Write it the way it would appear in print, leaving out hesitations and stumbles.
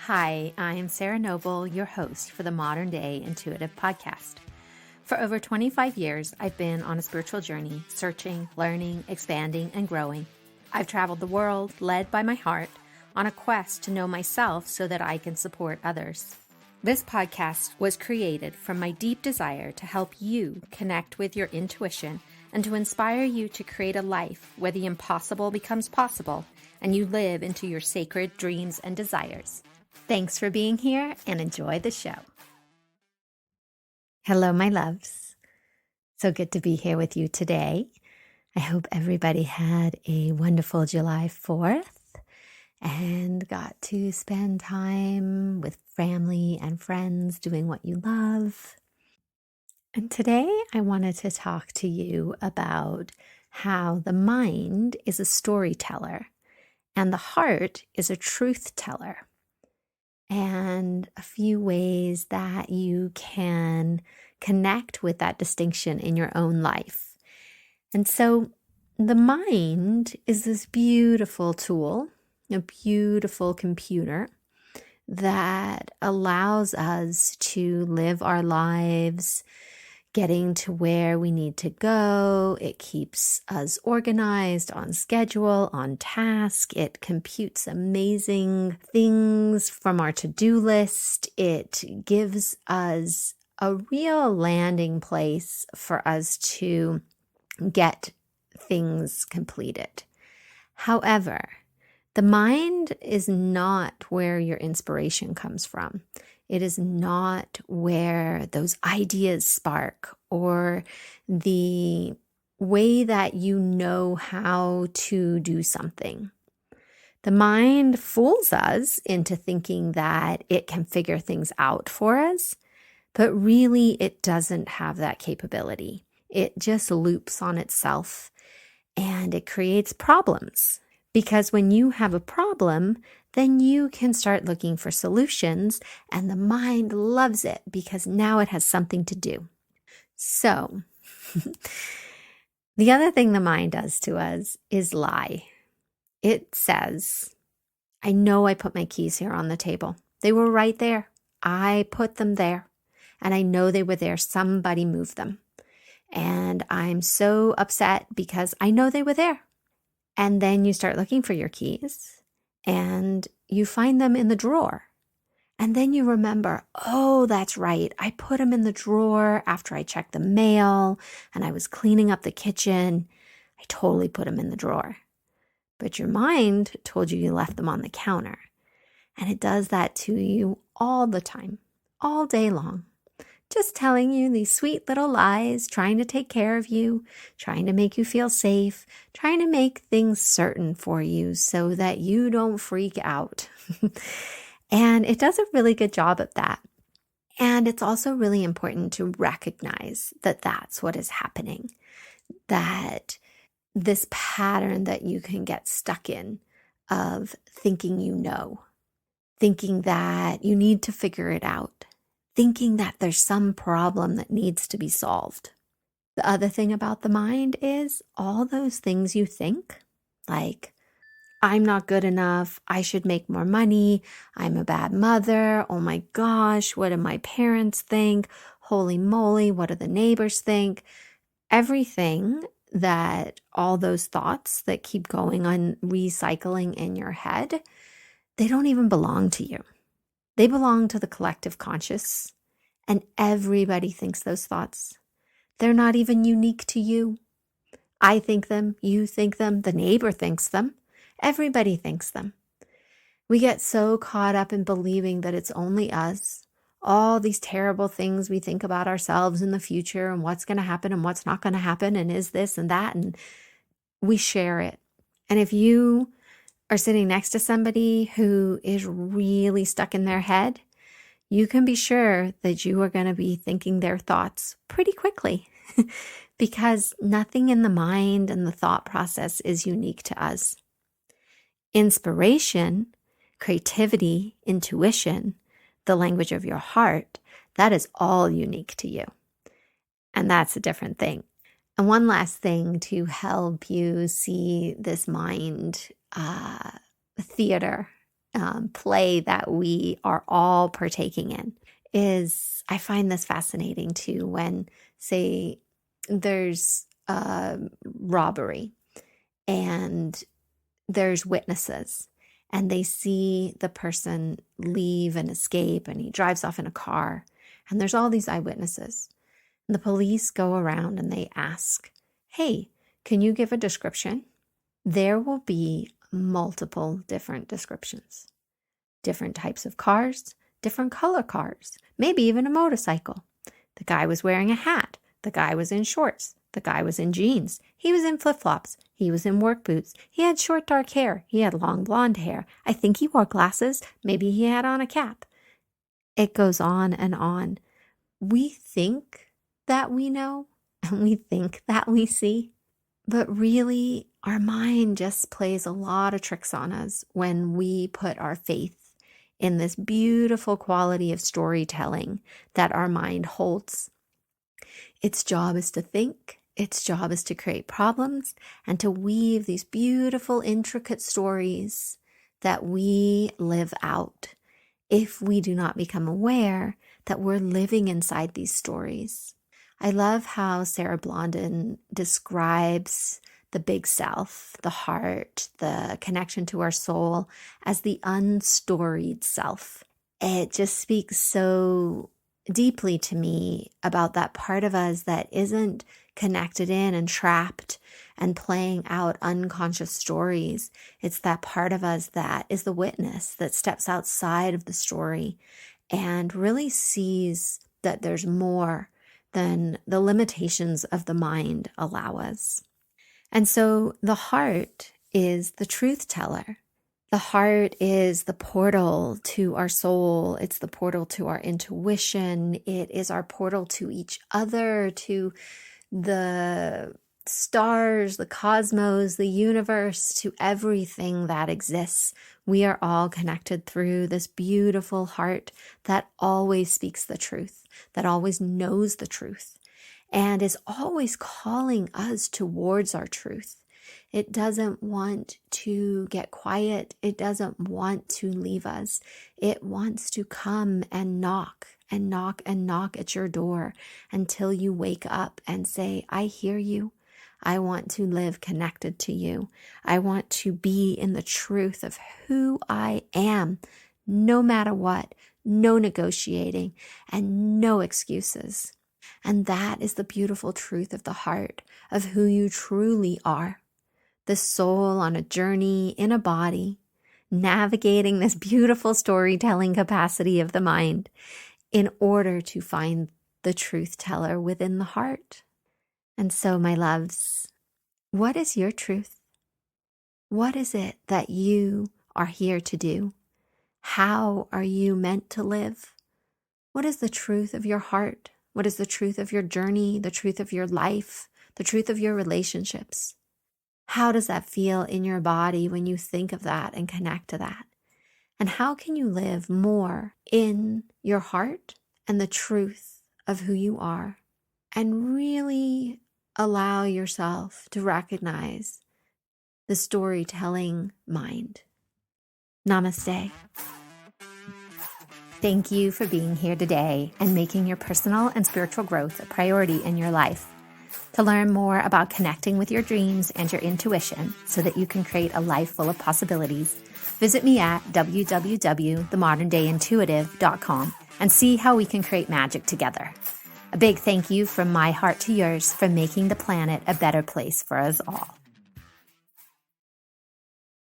Hi, I'm Sarah Noble, your host for the Modern Day Intuitive Podcast. For over 25 years, I've been on a spiritual journey, searching, learning, expanding, and growing. I've traveled the world, led by my heart, on a quest to know myself so that I can support others. This podcast was created from my deep desire to help you connect with your intuition and to inspire you to create a life where the impossible becomes possible and you live into your sacred dreams and desires. Thanks for being here and enjoy the show. Hello, my loves. So good to be here with you today. I hope everybody had a wonderful July 4th and got to spend time with family and friends doing what you love. And today I wanted to talk to you about how the mind is a storyteller and the heart is a truth teller, and a few ways that you can connect with that distinction in your own life. And so the mind is this beautiful tool, a beautiful computer that allows us to live our lives getting to where we need to go. It keeps us organized, on schedule, on task. It computes amazing things from our to-do list. It gives us a real landing place for us to get things completed. However, the mind is not where your inspiration comes from. It is not where those ideas spark or the way that you know how to do something. The mind fools us into thinking that it can figure things out for us, but really it doesn't have that capability. It just loops on itself and it creates problems. Because when you have a problem, then you can start looking for solutions, and the mind loves it because now it has something to do. So, the other thing the mind does to us is lie. It says, I know I put my keys here on the table. They were right there. I put them there, and I know they were there. Somebody moved them. And I'm so upset because I know they were there. And then you start looking for your keys and you find them in the drawer. And then you remember, oh, that's right. I put them in the drawer after I checked the mail and I was cleaning up the kitchen. I totally put them in the drawer. But your mind told you left them on the counter. And it does that to you all the time, all day long. Just telling you these sweet little lies, trying to take care of you, trying to make you feel safe, trying to make things certain for you so that you don't freak out. And it does a really good job at that. And it's also really important to recognize that that's what is happening, that this pattern that you can get stuck in of thinking you know, thinking that you need to figure it out, thinking that there's some problem that needs to be solved. The other thing about the mind is all those things you think, like, I'm not good enough, I should make more money, I'm a bad mother, oh my gosh, what do my parents think? Holy moly, what do the neighbors think? Everything that all those thoughts that keep going on recycling in your head, they don't even belong to you. They belong to the collective conscious, and everybody thinks those thoughts. They're not even unique to you. I think them, you think them, the neighbor thinks them, everybody thinks them. We get so caught up in believing that it's only us, all these terrible things we think about ourselves in the future and what's going to happen and what's not going to happen and is this and that, and we share it. And if you are sitting next to somebody who is really stuck in their head, you can be sure that you are going to be thinking their thoughts pretty quickly because nothing in the mind and the thought process is unique to us. Inspiration, creativity, intuition, the language of your heart, that is all unique to you. And that's a different thing. And one last thing to help you see this mind theater play that we are all partaking in is, I find this fascinating too, when, say, there's a robbery and there's witnesses and they see the person leave and escape and he drives off in a car and there's all these eyewitnesses. And the police go around and they ask, hey, can you give a description? There will be multiple different descriptions. Different types of cars, different color cars, maybe even a motorcycle. The guy was wearing a hat. The guy was in shorts. The guy was in jeans. He was in flip-flops. He was in work boots. He had short dark hair. He had long blonde hair. I think he wore glasses. Maybe he had on a cap. It goes on and on. We think that we know and we think that we see, but really our mind just plays a lot of tricks on us when we put our faith in this beautiful quality of storytelling that our mind holds. Its job is to think. Its job is to create problems and to weave these beautiful, intricate stories that we live out if we do not become aware that we're living inside these stories. I love how Sarah Blondin describes the big self, the heart, the connection to our soul as the unstoried self. It just speaks so deeply to me about that part of us that isn't connected in and trapped and playing out unconscious stories. It's that part of us that is the witness that steps outside of the story and really sees that there's more than the limitations of the mind allow us. And so the heart is the truth teller. The heart is the portal to our soul. It's the portal to our intuition. It is our portal to each other, to the stars, the cosmos, the universe, to everything that exists. We are all connected through this beautiful heart that always speaks the truth, that always knows the truth, and is always calling us towards our truth. It doesn't want to get quiet. It doesn't want to leave us. It wants to come and knock and knock and knock at your door until you wake up and say, I hear you. I want to live connected to you. I want to be in the truth of who I am, no matter what, no negotiating, and no excuses. And that is the beautiful truth of the heart, of who you truly are. The soul on a journey in a body, navigating this beautiful storytelling capacity of the mind in order to find the truth teller within the heart. And so, my loves, what is your truth? What is it that you are here to do? How are you meant to live? What is the truth of your heart? What is the truth of your journey, the truth of your life, the truth of your relationships? How does that feel in your body when you think of that and connect to that? And how can you live more in your heart and the truth of who you are and really allow yourself to recognize the storytelling mind? Namaste. Thank you for being here today and making your personal and spiritual growth a priority in your life. To learn more about connecting with your dreams and your intuition so that you can create a life full of possibilities, visit me at www.themodernDayIntuitive.com and see how we can create magic together. A big thank you from my heart to yours for making the planet a better place for us all.